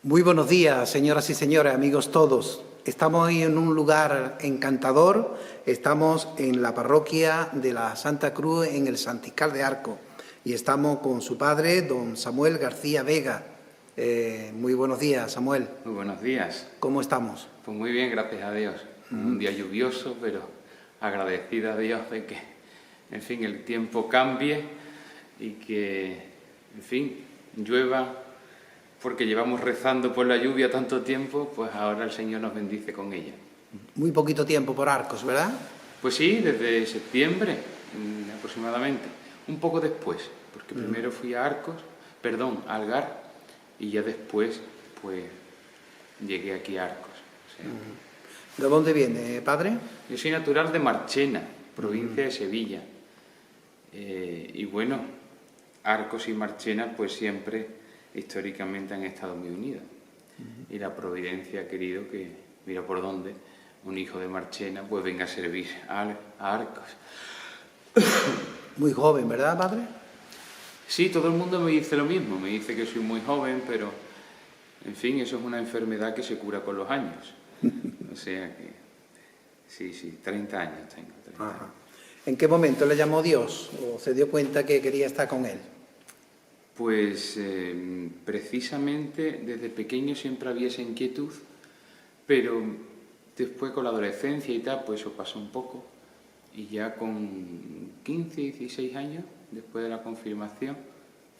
Muy buenos días, señoras y señores, amigos todos. Estamos hoy en un lugar encantador, estamos en la parroquia de la Santa Cruz en el Santiscal de Arcos y estamos con su padre, don Samuel García Vega. Muy buenos días, Samuel. Muy buenos días. ¿Cómo estamos? Pues muy bien, gracias a Dios. Un día lluvioso, pero agradecida a Dios de que, en fin, el tiempo cambie y que, en fin, llueva, porque llevamos rezando por la lluvia tanto tiempo, pues ahora el Señor nos bendice con ella. Muy poquito tiempo por Arcos, ¿verdad? Pues sí, desde septiembre aproximadamente, un poco después, porque primero fui a Algar, y ya después, pues, llegué aquí a Arcos. O sea, ¿De dónde viene, padre? yo soy natural de Marchena, provincia de Sevilla. Y bueno, Arcos y Marchena pues siempre históricamente han estado muy unidos. Y la providencia ha querido que, mira por dónde, un hijo de Marchena pues venga a servir a Arcos. Muy joven, ¿verdad, padre? Sí, todo el mundo me dice lo mismo, me dice que soy muy joven, pero en fin, eso es una enfermedad que se cura con los años. O sea que, sí, 30 años tengo. 30 años. ¿En qué momento le llamó Dios o se dio cuenta que quería estar con él? Pues precisamente desde pequeño siempre había esa inquietud, pero después con la adolescencia y tal, pues eso pasó un poco. Y ya con 15, 16 años, después de la confirmación,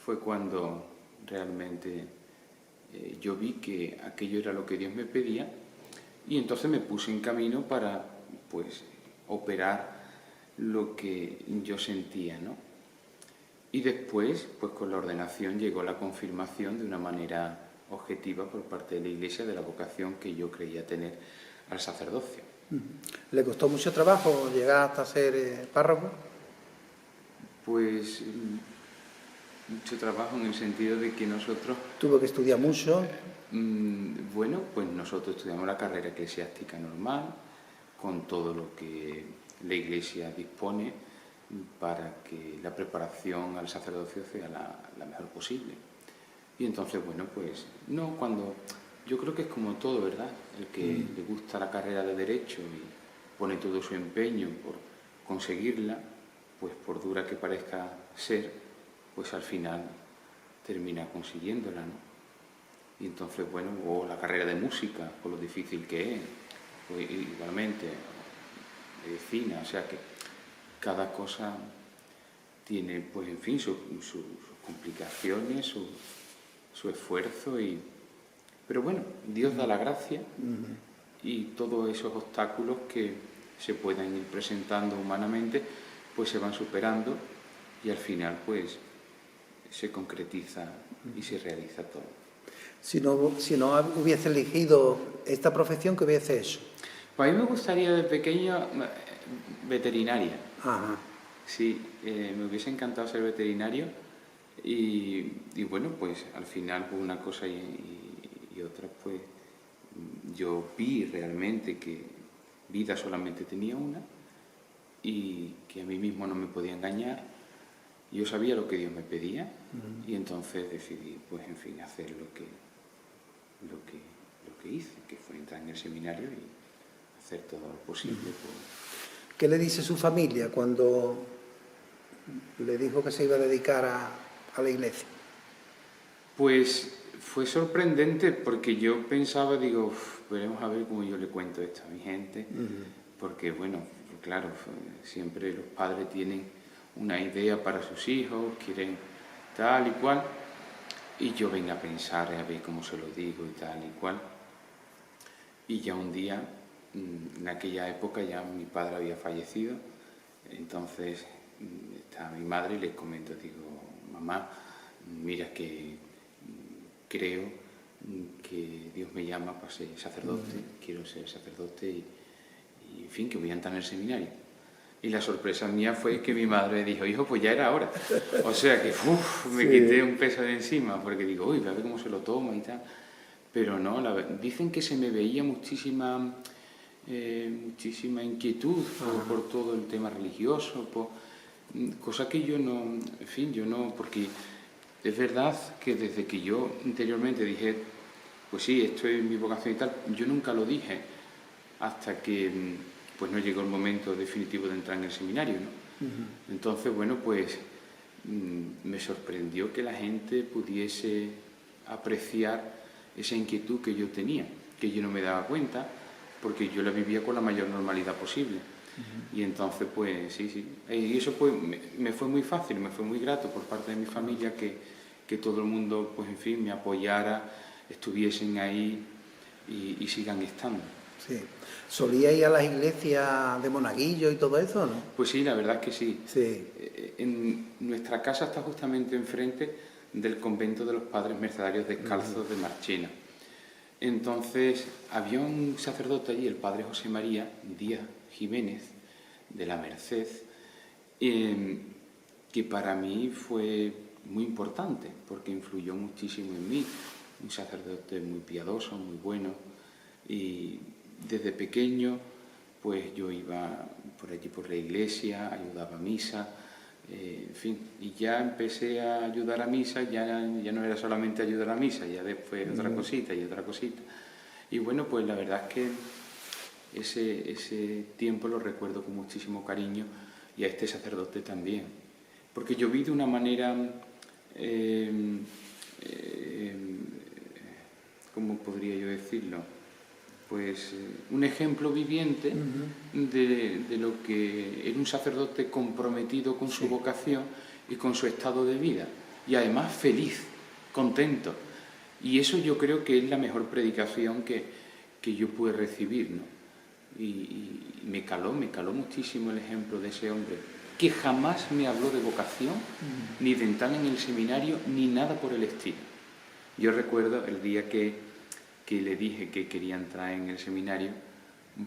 fue cuando realmente yo vi que aquello era lo que Dios me pedía. Y entonces me puse en camino para, pues, operar lo que yo sentía, ¿no? Y después, pues con la ordenación llegó la confirmación de una manera objetiva por parte de la Iglesia de la vocación que yo creía tener al sacerdocio. ¿Le costó mucho trabajo llegar hasta ser párroco? Pues mucho trabajo en el sentido de que nosotros... ¿Tuvo que estudiar mucho? Bueno, pues nosotros estudiamos la carrera eclesiástica normal, con todo lo que la Iglesia dispone para que la preparación al sacerdocio sea la mejor posible. Y entonces, bueno, pues no, cuando... Yo creo que es como todo, ¿verdad? El que le gusta la carrera de Derecho y pone todo su empeño por conseguirla, pues por dura que parezca ser, pues al final termina consiguiéndola, ¿no? Y entonces, bueno, o la carrera de música, por lo difícil que es, pues igualmente, medicina, o sea que cada cosa tiene, pues en fin, sus complicaciones, su esfuerzo, pero bueno, Dios da la gracia y todos esos obstáculos que se puedan ir presentando humanamente, pues se van superando y al final, pues, se concretiza y se realiza todo. Si no hubiese elegido esta profesión, ¿qué hubiese hecho? Pues a mí me gustaría de pequeño veterinaria. Ajá. Sí, me hubiese encantado ser veterinario y bueno, pues al final por una cosa y otra, pues yo vi realmente que vida solamente tenía una y que a mí mismo no me podía engañar. Yo sabía lo que Dios me pedía y entonces decidí, pues en fin, hacer lo que hice, que fue entrar en el seminario y hacer todo lo posible. ¿Qué le dice su familia cuando le dijo que se iba a dedicar a la iglesia? Pues fue sorprendente porque yo pensaba, digo, veremos a ver cómo yo le cuento esto a mi gente, porque bueno, claro, siempre los padres tienen una idea para sus hijos, quieren tal y cual, y yo vengo a pensar, a ver cómo se lo digo y tal y cual. Y ya un día, en aquella época ya mi padre había fallecido, entonces está mi madre y les comento, digo, mamá, mira que creo que Dios me llama para ser sacerdote, quiero ser sacerdote y en fin, que voy a entrar en el seminario. Y la sorpresa mía fue que mi madre me dijo, hijo, pues ya era hora. O sea que me quité un peso de encima, porque digo, uy, a ver cómo se lo toma y tal. Pero no, dicen que se me veía muchísima inquietud por todo el tema religioso, cosa que yo no, en fin, yo no, porque es verdad que desde que yo interiormente dije pues sí, esto es mi vocación y tal. Yo nunca lo dije hasta que pues no llegó el momento definitivo de entrar en el seminario, ¿no? Entonces, bueno, pues me sorprendió que la gente pudiese apreciar esa inquietud que yo tenía, que yo no me daba cuenta, porque yo la vivía con la mayor normalidad posible. Y entonces, pues sí. Y eso pues me fue muy fácil, me fue muy grato por parte de mi familia que todo el mundo, pues en fin, me apoyara, estuviesen ahí y sigan estando. Sí. ¿Solía ir a las iglesias de monaguillo y todo eso, no? Pues sí, la verdad es que sí. Sí. En nuestra casa está justamente enfrente del convento de los Padres Mercedarios Descalzos de Marchena. Entonces, había un sacerdote allí, el padre José María Díaz Jiménez, de la Merced, que para mí fue muy importante, porque influyó muchísimo en mí. Un sacerdote muy piadoso, muy bueno, y desde pequeño pues yo iba por allí por la iglesia, ayudaba a misa, en fin, y ya empecé a ayudar a misa, ya no era solamente ayudar a misa, ya después otra cosita y otra cosita. Y bueno, pues la verdad es que ese tiempo lo recuerdo con muchísimo cariño, y a este sacerdote también, porque yo vi de una manera, ¿cómo podría yo decirlo? Pues un ejemplo viviente de lo que era un sacerdote comprometido con su vocación y con su estado de vida, y además feliz, contento. Y eso yo creo que es la mejor predicación que yo pude recibir, ¿no? Y me caló muchísimo el ejemplo de ese hombre, que jamás me habló de vocación, ni de entrar en el seminario, ni nada por el estilo. Yo recuerdo el día que le dije que quería entrar en el seminario,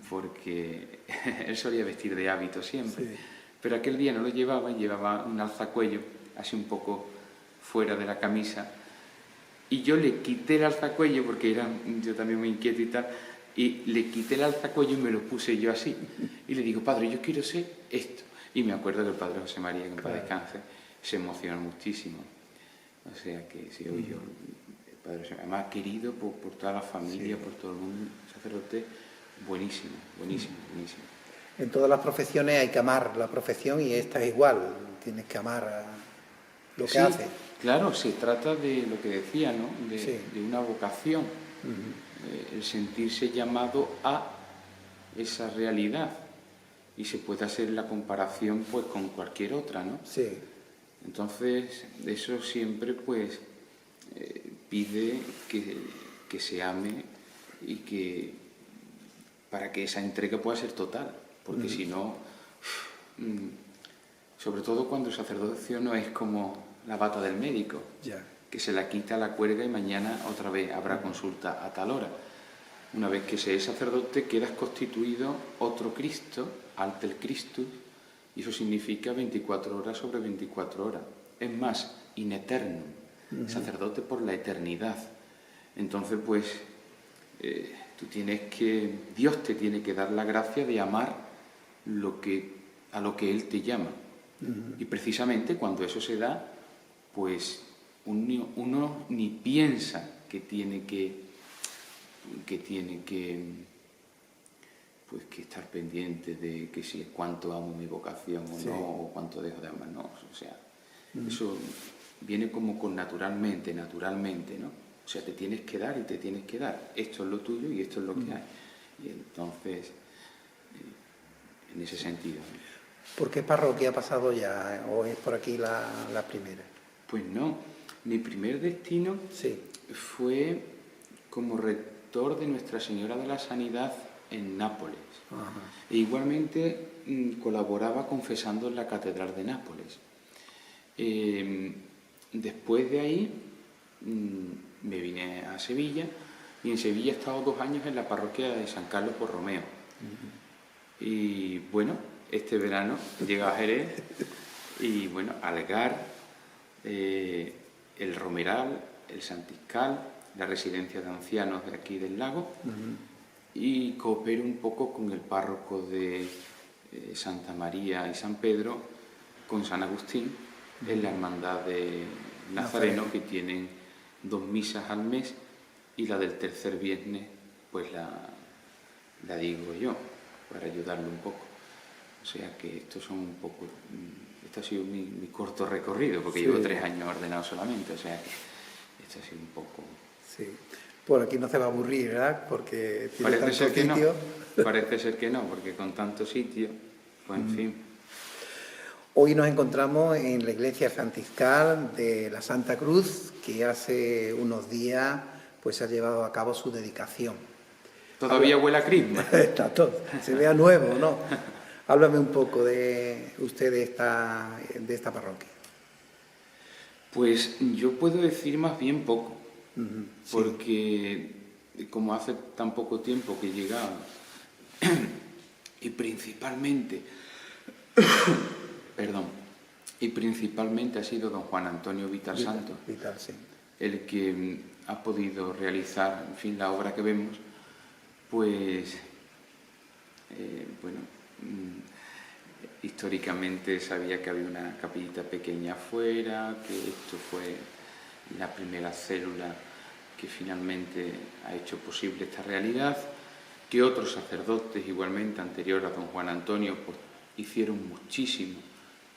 porque él solía vestir de hábito siempre, pero aquel día no lo llevaba un alzacuello así un poco fuera de la camisa, y yo le quité el alzacuello, porque yo también muy inquieto y tal, y le quité el alzacuello y me lo puse yo así, y le digo: padre, yo quiero ser esto. Y me acuerdo que el padre José María, que en paz descanse, se emocionó muchísimo. O sea que sí, yo, el padre José María, además querido por toda la familia, por todo el mundo, un sacerdote buenísimo. En todas las profesiones hay que amar la profesión, y esta es igual, tienes que amar lo que haces. Claro, se trata de lo que decía, ¿no? De una vocación, el sentirse llamado a esa realidad, y se puede hacer la comparación pues con cualquier otra, ¿no? Sí. Entonces, eso siempre pues pide que se ame, y que para que esa entrega pueda ser total, porque si no, sobre todo cuando el sacerdocio no es como la bata del médico, que se la quita, la cuelga y mañana otra vez habrá consulta a tal hora. Una vez que se es sacerdote, quedas constituido otro Cristo, alter Christus, y eso significa 24 horas sobre 24 horas. Es más, in eternum, sacerdote por la eternidad. Entonces, pues, Dios te tiene que dar la gracia de amar a lo que Él te llama. Y precisamente cuando eso se da, pues uno ni piensa que tiene que estar pendiente de que si cuánto amo mi vocación o no, o cuánto dejo de amar, no. O sea, eso viene como con naturalmente, ¿no? O sea, te tienes que dar y te tienes que dar. Esto es lo tuyo y esto es lo que hay. Y entonces, en ese sentido. ¿Por qué parroquia ha pasado ya? ¿O es por aquí la primera? Pues no. Mi primer destino fue como rector de Nuestra Señora de la Sanidad en Nápoles. E igualmente colaboraba confesando en la Catedral de Nápoles. Después de ahí me vine a Sevilla, y en Sevilla he estado 2 años en la parroquia de San Carlos Borromeo. Y bueno, este verano llega a Jerez, y bueno, Algar, el Romeral, el Santiscal, la residencia de ancianos de aquí del lago, y coopero un poco con el párroco de Santa María y San Pedro, con San Agustín, en la hermandad de Nazareno, que tienen 2 misas al mes, y la del tercer viernes pues la digo yo, para ayudarle un poco. O sea que estos son un poco, este ha sido mi corto recorrido, porque Sí. llevo 3 años ordenado solamente, o sea que esto ha sido un poco... Sí. Por aquí no se va a aburrir, ¿verdad? Porque tiene Parece ser tanto que sitio. no, parece ser que no, porque con tanto sitio, pues en fin. Hoy nos encontramos en la iglesia franciscal de la Santa Cruz, que hace unos días pues se ha llevado a cabo su dedicación. Todavía huele a crisma. Está todo, se vea nuevo, ¿no? Háblame un poco de usted de esta parroquia. Pues yo puedo decir más bien poco, Sí. porque como hace tan poco tiempo que he llegado, y principalmente, perdón, y principalmente ha sido don Juan Antonio Vital Santo, Vital, sí. el que ha podido realizar, en fin, la obra que vemos, pues, bueno, históricamente sabía que había una capillita pequeña afuera, que esto fue la primera célula que finalmente ha hecho posible esta realidad, que otros sacerdotes igualmente anterior a don Juan Antonio pues, hicieron muchísimo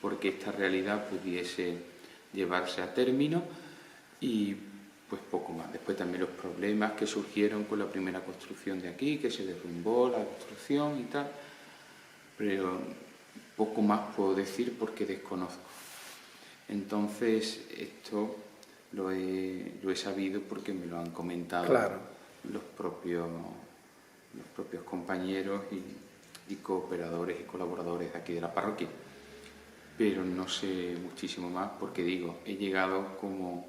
porque esta realidad pudiese llevarse a término y pues poco más. Después también los problemas que surgieron con la primera construcción de aquí, que se derrumbó la construcción y tal, pero poco más puedo decir porque desconozco. Entonces esto lo he sabido porque me lo han comentado Claro. los propios compañeros y cooperadores y colaboradores de aquí de la parroquia. Pero no sé muchísimo más porque digo, he llegado como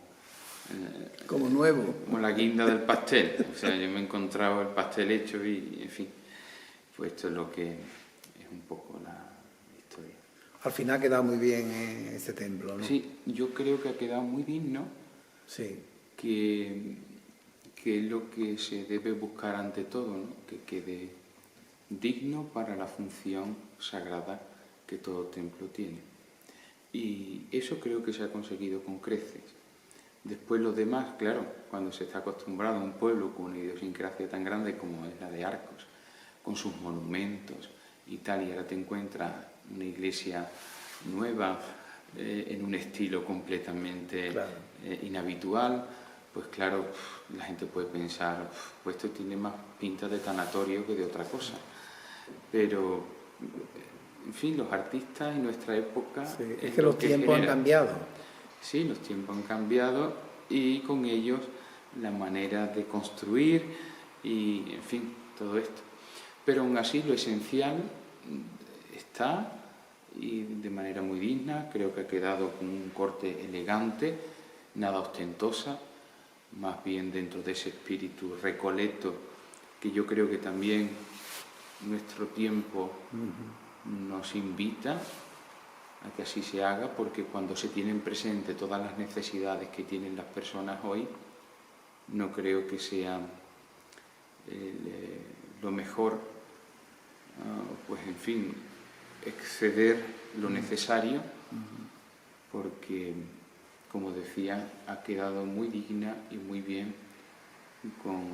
nuevo. como la guinda del pastel. O sea, yo me he encontrado el pastel hecho y, en fin, pues esto es lo que es un poco la historia. Al final ha quedado muy bien este templo, ¿no? Sí, yo creo que ha quedado muy digno, Sí. que es lo que se debe buscar ante todo, ¿no? Que quede digno para la función sagrada que todo templo tiene. Y eso creo que se ha conseguido con creces. Después lo demás, claro, cuando se está acostumbrado a un pueblo con una idiosincrasia tan grande como es la de Arcos, con sus monumentos y tal, y ahora te encuentras una iglesia nueva en un estilo completamente inhabitual, pues claro, la gente puede pensar, pues esto tiene más pinta de tanatorio que de otra cosa. Pero, en fin, los artistas en nuestra época... Sí, es que los tiempos han cambiado. Sí, los tiempos han cambiado y con ellos la manera de construir y, en fin, todo esto. Pero aún así lo esencial está y de manera muy digna, creo que ha quedado con un corte elegante, nada ostentosa, más bien dentro de ese espíritu recoleto que yo creo que también nuestro tiempo nos invita a que así se haga, porque cuando se tienen presente todas las necesidades que tienen las personas hoy, no creo que sea lo mejor, pues en fin, exceder lo necesario, porque, como decía, ha quedado muy digna y muy bien con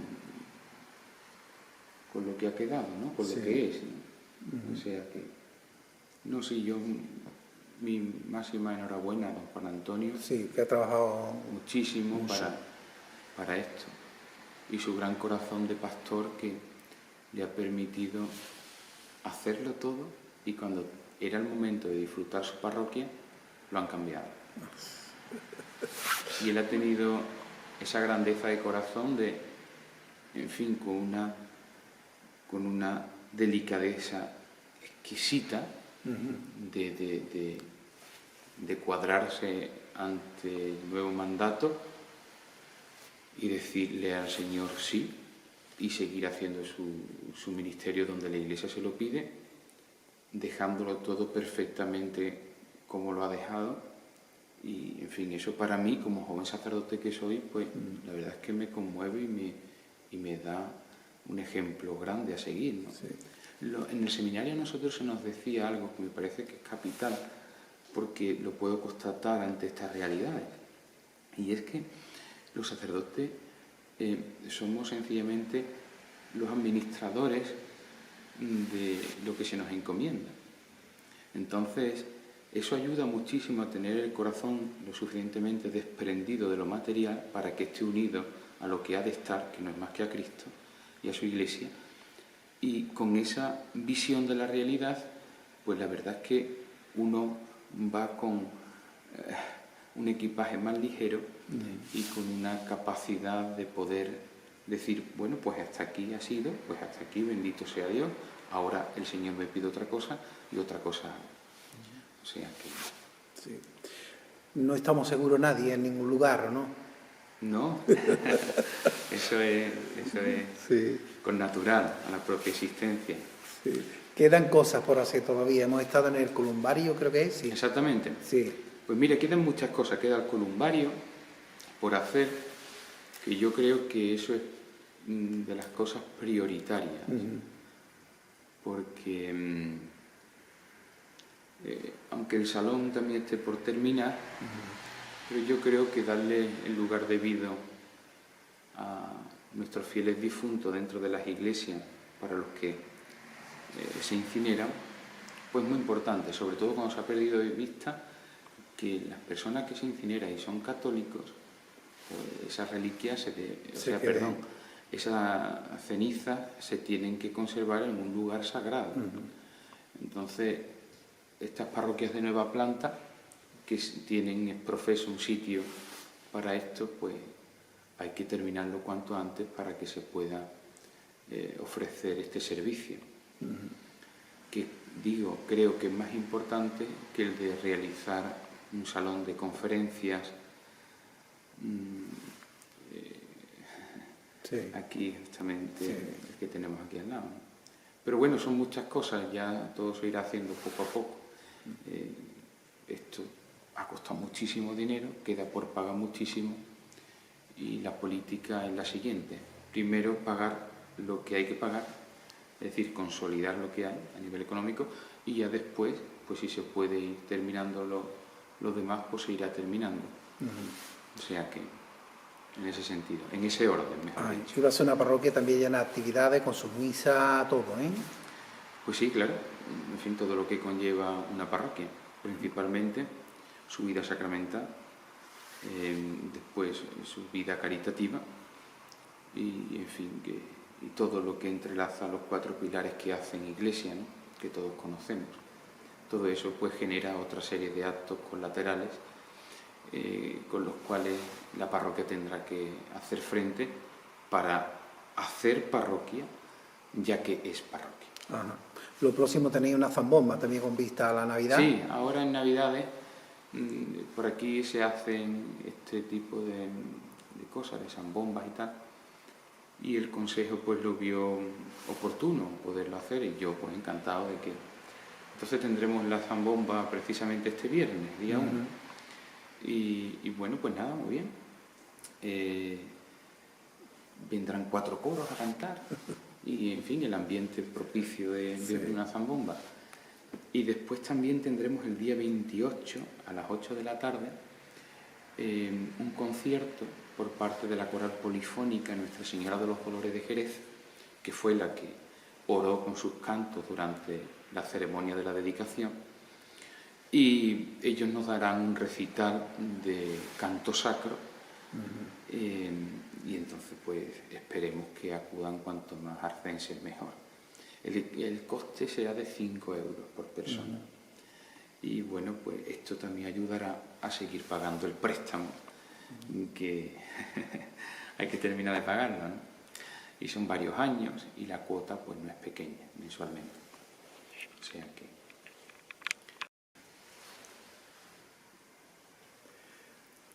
lo que ha quedado, ¿no? Con lo que es, ¿no? O sea que, no sé, yo, mi máxima enhorabuena a don Juan Antonio. Sí, que ha trabajado muchísimo mucho para esto. Y su gran corazón de pastor que le ha permitido hacerlo todo y cuando era el momento de disfrutar su parroquia, lo han cambiado. Y él ha tenido esa grandeza de corazón de, en fin, con una delicadeza exquisita de cuadrarse ante el nuevo mandato y decirle al Señor sí y seguir haciendo su ministerio donde la Iglesia se lo pide, dejándolo todo perfectamente como lo ha dejado. Y, en fin, eso para mí, como joven sacerdote que soy, pues la verdad es que me conmueve y me da un ejemplo grande a seguir, ¿no? Sí. En el seminario a nosotros se nos decía algo que me parece que es capital, porque lo puedo constatar ante estas realidades, y es que los sacerdotes somos sencillamente los administradores de lo que se nos encomienda. Entonces, eso ayuda muchísimo a tener el corazón lo suficientemente desprendido de lo material para que esté unido a lo que ha de estar, que no es más que a Cristo y a su Iglesia. Y con esa visión de la realidad, pues la verdad es que uno va con un equipaje más ligero y con una capacidad de poder decir, bueno, pues hasta aquí ha sido, pues hasta aquí, bendito sea Dios, ahora el Señor me pide otra cosa y otra cosa. O sea que... Sí. No estamos seguros nadie en ningún lugar, ¿no? No, eso es Sí. con natural a la propia existencia. Sí. Quedan cosas por hacer todavía. Hemos estado en el columbario, creo que es. Sí. Exactamente. Sí. Pues mira, quedan muchas cosas. Queda el columbario por hacer, que yo creo que eso es de las cosas prioritarias. Porque aunque el salón también esté por terminar, pero yo creo que darle el lugar debido a nuestros fieles difuntos dentro de las iglesias para los que se incineran, pues muy importante, sobre todo cuando se ha perdido de vista que las personas que se incineran y son católicos, pues esas reliquias, esas cenizas se tienen que conservar en un lugar sagrado. Entonces, estas parroquias de nueva planta, que tienen profeso un sitio para esto, pues hay que terminarlo cuanto antes para que se pueda ofrecer este servicio. Que digo, creo que es más importante que el de realizar un salón de conferencias aquí justamente el que tenemos aquí al lado. Pero bueno, son muchas cosas, ya todo se irá haciendo poco a poco. Esto ha costado muchísimo dinero, queda por pagar muchísimo y la política es la siguiente. Primero pagar lo que hay que pagar, es decir, consolidar lo que hay a nivel económico y ya después, pues si se puede ir terminando lo demás, pues se irá terminando. O sea que, en ese sentido, en ese orden, mejor dicho. Iba a ser una parroquia también llena de actividades, con sus misas, todo, ¿eh? Pues sí, claro, en fin, todo lo que conlleva una parroquia, principalmente su vida sacramental, después su vida caritativa y, en fin, y todo lo que entrelaza los 4 pilares que hacen Iglesia, ¿no?, que todos conocemos. Todo eso pues genera otra serie de actos colaterales con los cuales la parroquia tendrá que hacer frente para hacer parroquia, ya que es parroquia. Ajá. Lo próximo tenéis una zambomba también con vista a la Navidad. Sí, ahora en Navidades por aquí se hacen este tipo de cosas, de zambombas y tal, y el Consejo pues lo vio oportuno poderlo hacer y yo pues encantado de que... Entonces tendremos la zambomba precisamente este viernes, día 1. Y bueno, pues nada, muy bien. Vendrán 4 coros a cantar y, en fin, el ambiente propicio de una zambomba. Y después también tendremos el día 28, a las 8 de la tarde, un concierto por parte de la Coral Polifónica Nuestra Señora de los Dolores de Jerez, que fue la que oró con sus cantos durante la ceremonia de la dedicación. Y ellos nos darán un recital de canto sacro y entonces pues esperemos que acudan cuanto más arcenses mejor. El coste será de 5 euros por persona. Y bueno, pues esto también ayudará a seguir pagando el préstamo que hay que terminar de pagarlo, ¿no? Y son varios años y la cuota pues no es pequeña mensualmente. O sea que...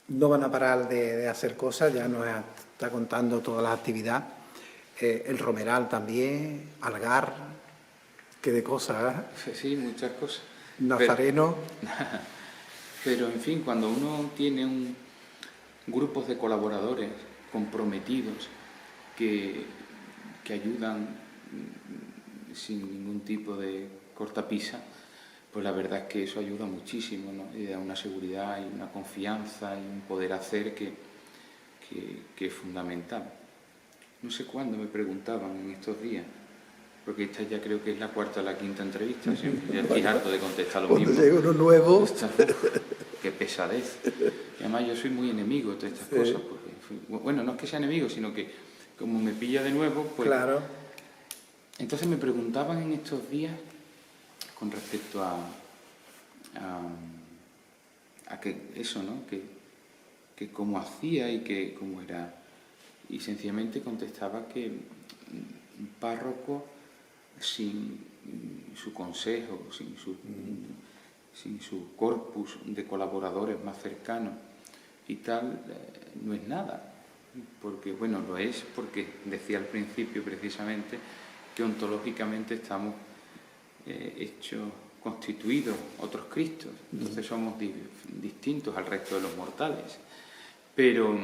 No van a parar de hacer cosas, ya nos está contando todas las actividades. El Romeral también, Algar, qué de cosas, ¿eh? Sí, muchas cosas. Nazareno. Pero en fin, cuando uno tiene grupos de colaboradores comprometidos que ayudan sin ningún tipo de cortapisa, pues la verdad es que eso ayuda muchísimo, ¿no? Y da una seguridad y una confianza y un poder hacer que es fundamental. no sé cuándo me preguntaban en estos días, porque esta ya creo que es la cuarta o la quinta entrevista, siempre ya estoy harto de contestar lo mismo. Cuando llega uno nuevo... Qué pesadez. Y además yo soy muy enemigo de estas cosas, porque, bueno, no es que sea enemigo, sino que como me pilla de nuevo, pues... Claro. Entonces me preguntaban en estos días con respecto a que eso, ¿no? Que cómo hacía y que cómo era. Y sencillamente contestaba que un párroco sin su consejo, sin su corpus de colaboradores más cercanos y tal, no es nada. Porque, bueno, lo es porque decía al principio precisamente que ontológicamente estamos constituidos otros Cristos, entonces somos distintos al resto de los mortales. Pero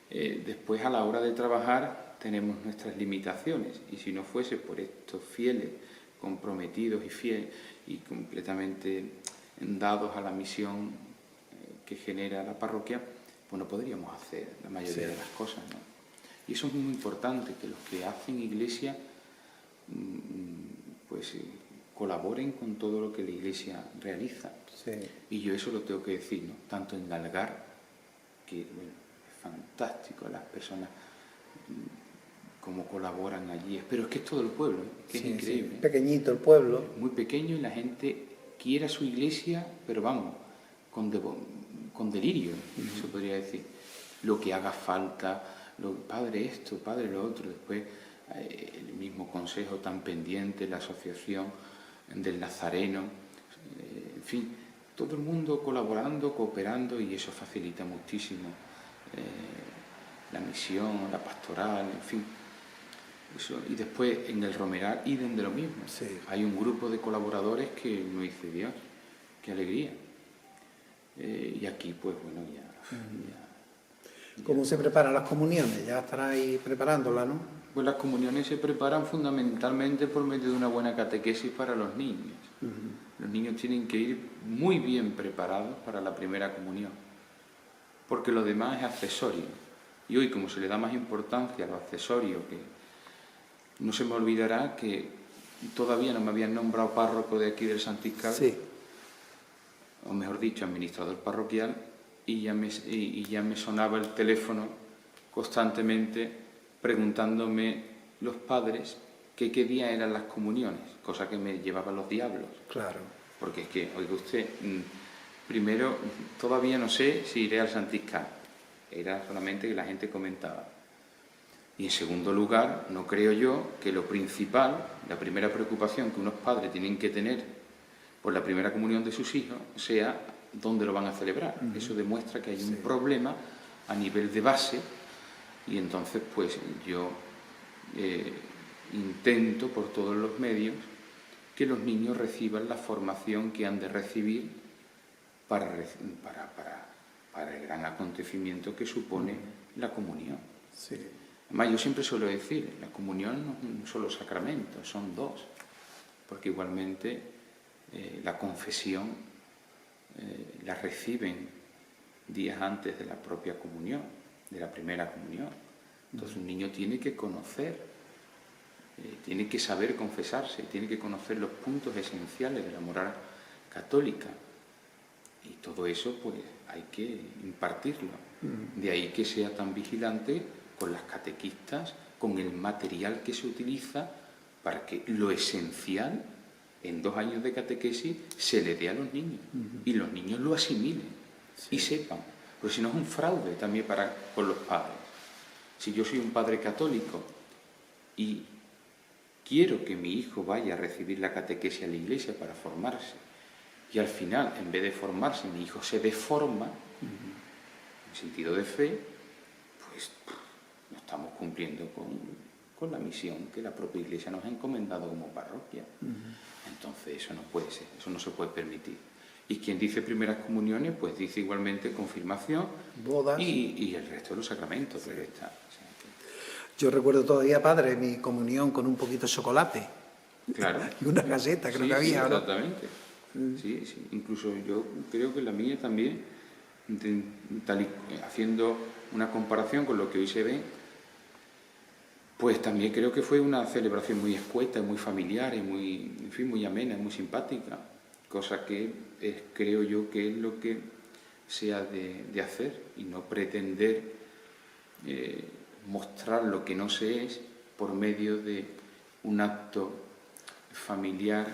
después a la hora de trabajar tenemos nuestras limitaciones, y si no fuese por estos fieles comprometidos y fieles y completamente dados a la misión que genera la parroquia, pues no podríamos hacer la mayoría de las cosas, ¿no? Y eso es muy importante, que los que hacen iglesia pues colaboren con todo lo que la iglesia realiza. Sí. Y yo eso lo tengo que decir, ¿no? Tanto en Galgar, que bueno, es fantástico las personas cómo colaboran allí, pero es que es todo el pueblo, que es increíble. Sí. Pequeñito el pueblo. Es muy pequeño y la gente quiere a su iglesia, pero vamos, con delirio, se podría decir. Lo que haga falta, padre esto, padre lo otro, después el mismo consejo tan pendiente, la asociación del Nazareno, en fin, todo el mundo colaborando, cooperando, y eso facilita muchísimo la misión, la pastoral, en fin. Eso. Y después en el Romeral, idem de lo mismo. Sí. Hay un grupo de colaboradores que no dice Dios, qué alegría. Y aquí, pues bueno, ya. ¿Cómo se preparan las comuniones? Ya estaráis preparándolas, ¿no? Pues las comuniones se preparan fundamentalmente por medio de una buena catequesis para los niños. Los niños tienen que ir muy bien preparados para la primera comunión, porque lo demás es accesorio. Y hoy, como se le da más importancia a lo accesorio, que no se me olvidará que todavía no me habían nombrado párroco de aquí del Santiscal, o mejor dicho, administrador parroquial, y ya me sonaba el teléfono constantemente preguntándome los padres que qué día eran las comuniones, cosa que me llevaban los diablos. Claro. Porque es que, oiga usted, primero, todavía no sé si iré al Santiscal, era solamente que la gente comentaba. Y en segundo lugar, no creo yo que lo principal, la primera preocupación que unos padres tienen que tener por la primera comunión de sus hijos, sea dónde lo van a celebrar. Eso demuestra que hay un problema a nivel de base, y entonces pues yo intento por todos los medios que los niños reciban la formación que han de recibir para el gran acontecimiento que supone la comunión. Sí. Además, yo siempre suelo decir, la comunión no es un solo sacramento, son dos, porque igualmente la confesión la reciben días antes de la propia comunión, de la primera comunión. Entonces un niño tiene que conocer, tiene que saber confesarse, tiene que conocer los puntos esenciales de la moral católica. Y todo eso pues hay que impartirlo. De ahí que sea tan vigilante con las catequistas, con el material que se utiliza para que lo esencial en 2 años de catequesis se le dé a los niños y los niños lo asimilen y sepan, porque si no es un fraude también con los padres. Si yo soy un padre católico y quiero que mi hijo vaya a recibir la catequesis a la iglesia para formarse, y al final, en vez de formarse, mi hijo se deforma en sentido de fe, pues no estamos cumpliendo con la misión que la propia iglesia nos ha encomendado como parroquia. Entonces eso no puede ser, eso no se puede permitir. Y quien dice primeras comuniones, pues dice igualmente confirmación, bodas y el resto de los sacramentos. Sí. Yo recuerdo todavía, padre, mi comunión con un poquito de chocolate. Claro. Y una galleta, creo que había, sí, ¿no? Exactamente. Sí. Incluso yo creo que la mía también, haciendo una comparación con lo que hoy se ve, Pues también creo que fue una celebración muy escueta, muy familiar y muy, en fin, muy amena, muy simpática, cosa que creo yo que es lo que se ha de hacer y no pretender mostrar lo que no se es por medio de un acto familiar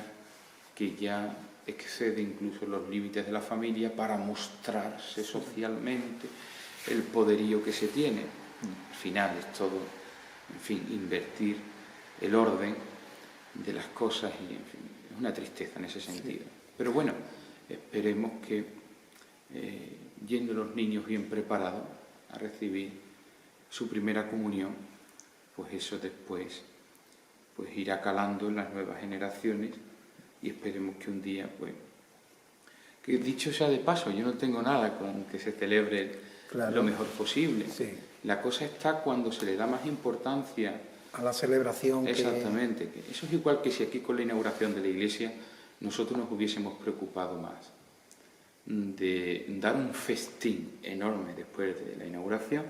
que ya excede incluso los límites de la familia para mostrarse socialmente el poderío que se tiene. Al final es todo, en fin, invertir el orden de las cosas y, en fin, es una tristeza en ese sentido. Sí. Pero bueno, esperemos que yendo los niños bien preparados a recibir su primera comunión, pues eso después pues irá calando en las nuevas generaciones y esperemos que un día, pues, que dicho sea de paso, yo no tengo nada con que se celebre lo mejor posible. Sí. La cosa está cuando se le da más importancia a la celebración. Exactamente. Que eso es igual que si aquí con la inauguración de la iglesia nosotros nos hubiésemos preocupado más de dar un festín enorme después de la inauguración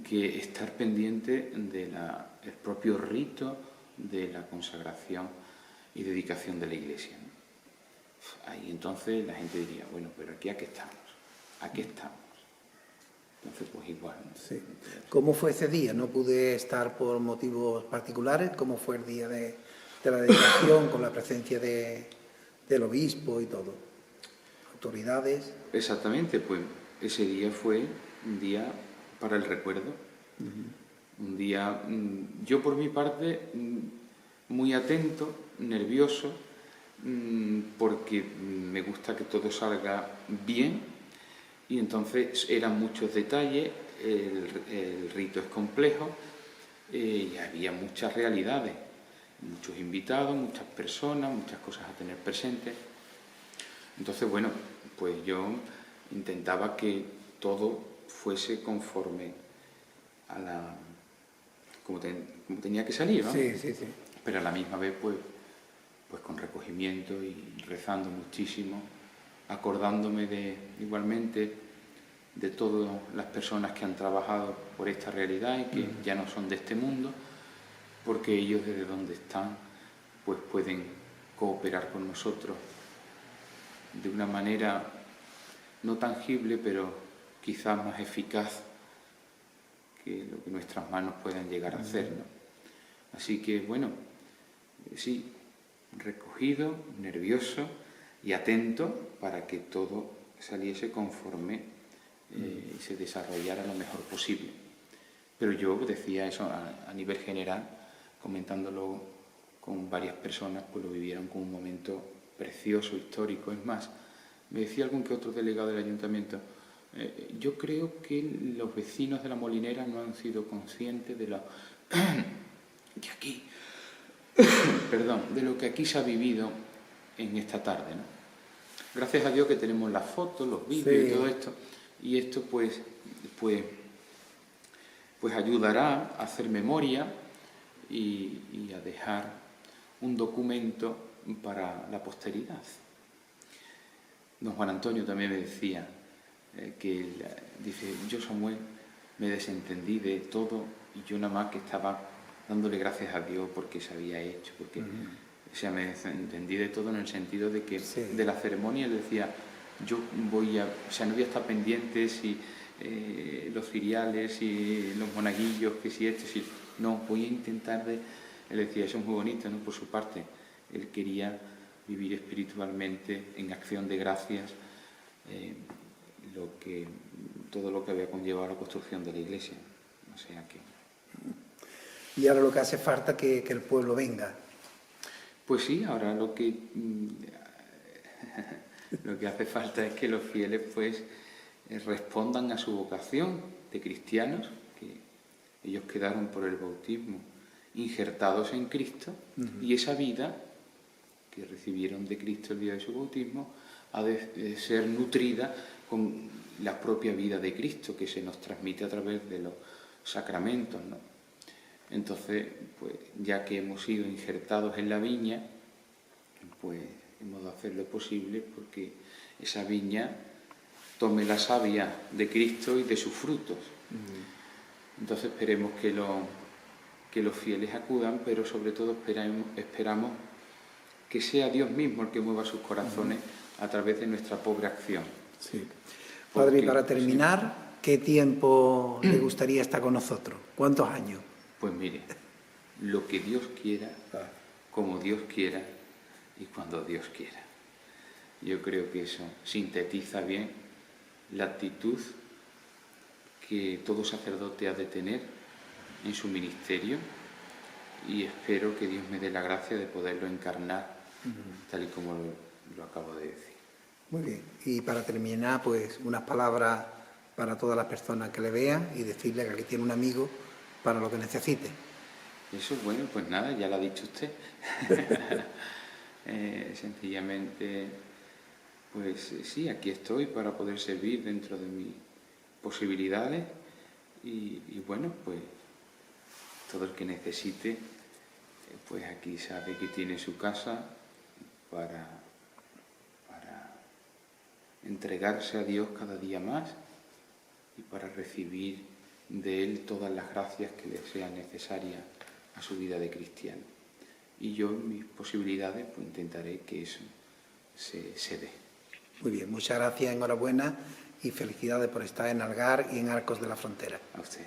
que estar pendiente del propio rito de la consagración y dedicación de la iglesia, ¿no? Ahí entonces la gente diría, bueno, pero aquí a qué estamos, aquí estamos. Entonces, pues igual, ¿no? Sí. ¿Cómo fue ese día? No pude estar por motivos particulares. ¿Cómo fue el día de la dedicación con la presencia del obispo y todo? ¿Autoridades? Exactamente, pues ese día fue un día para el recuerdo. Un día, yo por mi parte, muy atento, nervioso, porque me gusta que todo salga bien y entonces eran muchos detalles, el rito es complejo y había muchas realidades, muchos invitados, muchas personas, muchas cosas a tener presentes. Entonces, bueno, pues yo intentaba que todo fuese conforme a la... como tenía que salir, ¿no? Sí, sí, sí. Pero a la misma vez, pues con recogimiento y rezando muchísimo, acordándome igualmente de todas las personas que han trabajado por esta realidad y que ya no son de este mundo, porque ellos desde donde están, pues pueden cooperar con nosotros de una manera no tangible, pero quizás más eficaz que lo que nuestras manos puedan llegar a hacer, ¿no? Así que, bueno, sí, recogido, nervioso y atento para que todo saliese conforme y se desarrollara lo mejor posible. Pero yo decía eso a nivel general, comentándolo con varias personas, pues lo vivieron como un momento precioso, histórico. Es más, me decía algún que otro delegado del ayuntamiento, yo creo que los vecinos de La Molinera no han sido conscientes de que aquí, perdón, de lo que aquí se ha vivido en esta tarde, ¿no? Gracias a Dios que tenemos las fotos, los vídeos y todo esto, y esto pues ayudará a hacer memoria y a dejar un documento para la posteridad. Don Juan Antonio también me decía dice, yo Samuel me desentendí de todo y yo nada más que estaba dándole gracias a Dios porque se había hecho, porque o sea, me desentendí de todo en el sentido de que de la ceremonia él decía, yo voy a, o sea, no voy a estar pendiente si los ciriales, si los monaguillos, que si si no, voy a intentar él decía, eso es muy bonito, ¿no? Por su parte, él quería vivir espiritualmente en acción de gracias todo lo que había conllevado la construcción de la iglesia. O sea que... Y ahora lo que hace falta que el pueblo venga. Pues sí, ahora lo que hace falta es que los fieles pues respondan a su vocación de cristianos, que ellos quedaron por el bautismo injertados en Cristo, y esa vida que recibieron de Cristo el día de su bautismo ha de ser nutrida con la propia vida de Cristo que se nos transmite a través de los sacramentos, ¿no? Entonces, pues ya que hemos sido injertados en la viña, pues hemos de hacer lo posible porque esa viña tome la savia de Cristo y de sus frutos. Entonces esperemos que que los fieles acudan, pero sobre todo esperamos que sea Dios mismo el que mueva sus corazones a través de nuestra pobre acción. Sí. Padre, Porque, y para terminar, ¿qué tiempo le gustaría estar con nosotros? ¿Cuántos años? Pues mire, lo que Dios quiera, como Dios quiera y cuando Dios quiera. Yo creo que eso sintetiza bien la actitud que todo sacerdote ha de tener en su ministerio, y espero que Dios me dé la gracia de poderlo encarnar tal y como lo acabo de decir. Muy bien. Y para terminar, pues unas palabras para todas las personas que le vean y decirle que aquí tiene un amigo para lo que necesite. Eso, bueno, pues nada, ya lo ha dicho usted. Sencillamente, pues sí, aquí estoy para poder servir dentro de mis posibilidades y bueno, pues todo el que necesite, pues aquí sabe que tiene su casa para entregarse a Dios cada día más y para recibir de Él todas las gracias que le sean necesarias a su vida de cristiano. Y yo, en mis posibilidades, pues intentaré que eso se dé. Muy bien, muchas gracias, enhorabuena y felicidades por estar en Algar y en Arcos de la Frontera. A usted.